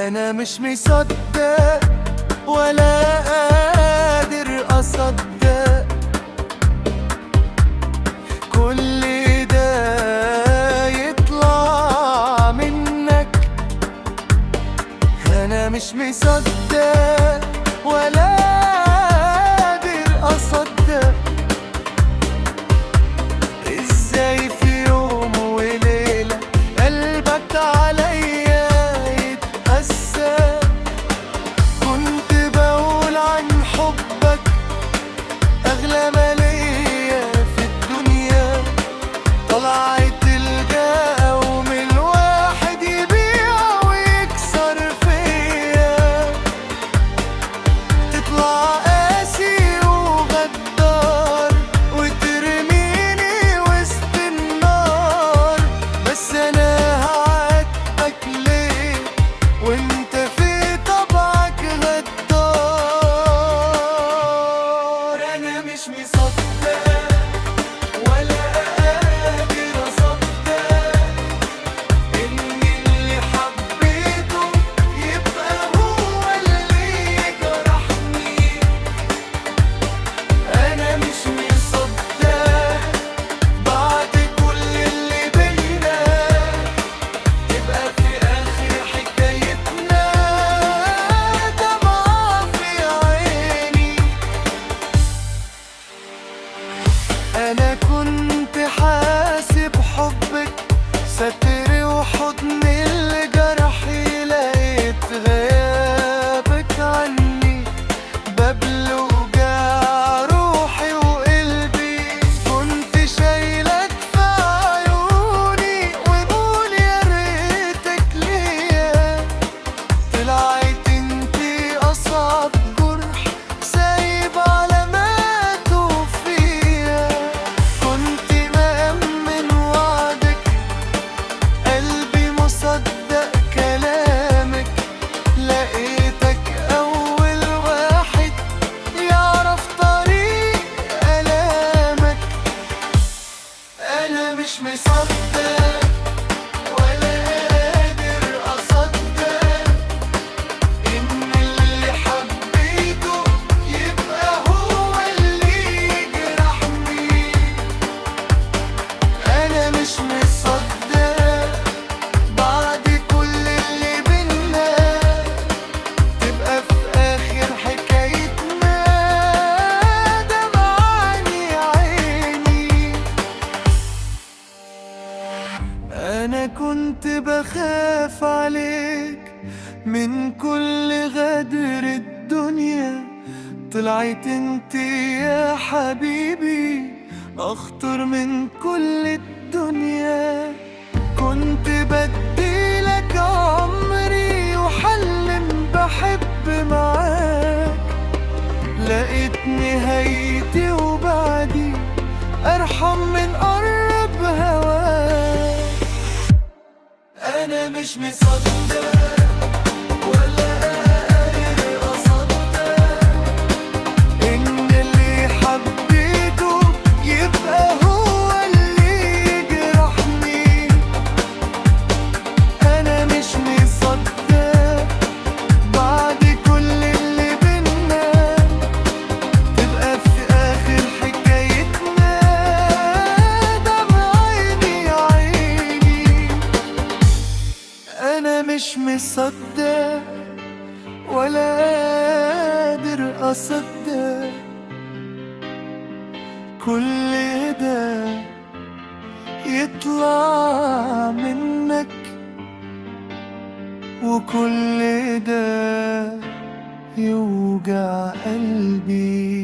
انا مش مصدق ولا قادر اصدق كل ده يطلع منك. انا مش مصدق ولا قادر اصدق ازاي في يوم وليلة قلبك عليا يتأثر. كنت بقول عن حبك أغلى ما ليا في الدنيا، طلعت الجو من الواحد يبيع ويكسر فيا. تطلع قاسي وغدار وترميني وسط النار، بس أنا هعاتبك ليه وانت في طبعك غدار. أنا مش مصدق ولا قادر أصدق إن اللي حبيته يبقى هو اللي يجرحني. أنا مش مصدق بعد كل اللي بينا تبقى في آخر حكايتنا دمعة في عيني. أنا كنت حاسب حبك ستر وحضن الجرحي، لقيت غيابك عني ببلغ وجع روحي وقلبي. كنت شايلك في عيوني وبقول يا ريتك ليا، طلعت انتي أصعب جرح سايب علاماته فيا. كنت مأمن وعدك قلبي مصدق كلامك، لقيتك أول واحد يعرف طريق ألامك. أنا مش مصدق ولا قادر أصدق إن اللي حبيته يبقى هو اللي يجرحني. أنا مش مصدق بعد كل اللي بينا تبقى في آخر حكايتنا دمعاني عيني. أنا كنت بخاف عليك من كل غدر الدنيا، طلعت انت يا حبيبي أخطر من كل الدنيا. كنت بديلك عمري وحلم بحب معاك، لقيت نهايتي وبعدي أرحم من قرب هواك. أنا مش مصدق ولا قادر أصدق إن اللي حبيته يبقى هو اللي يجرحني. أنا مش مصدق بعد كل اللي بينا تبقى في آخر حكايتنا دمع عيني عيني. أنا مش مصدق ولا قادر أصدق كل ده يطلع منك، وكل ده يوجع قلبي.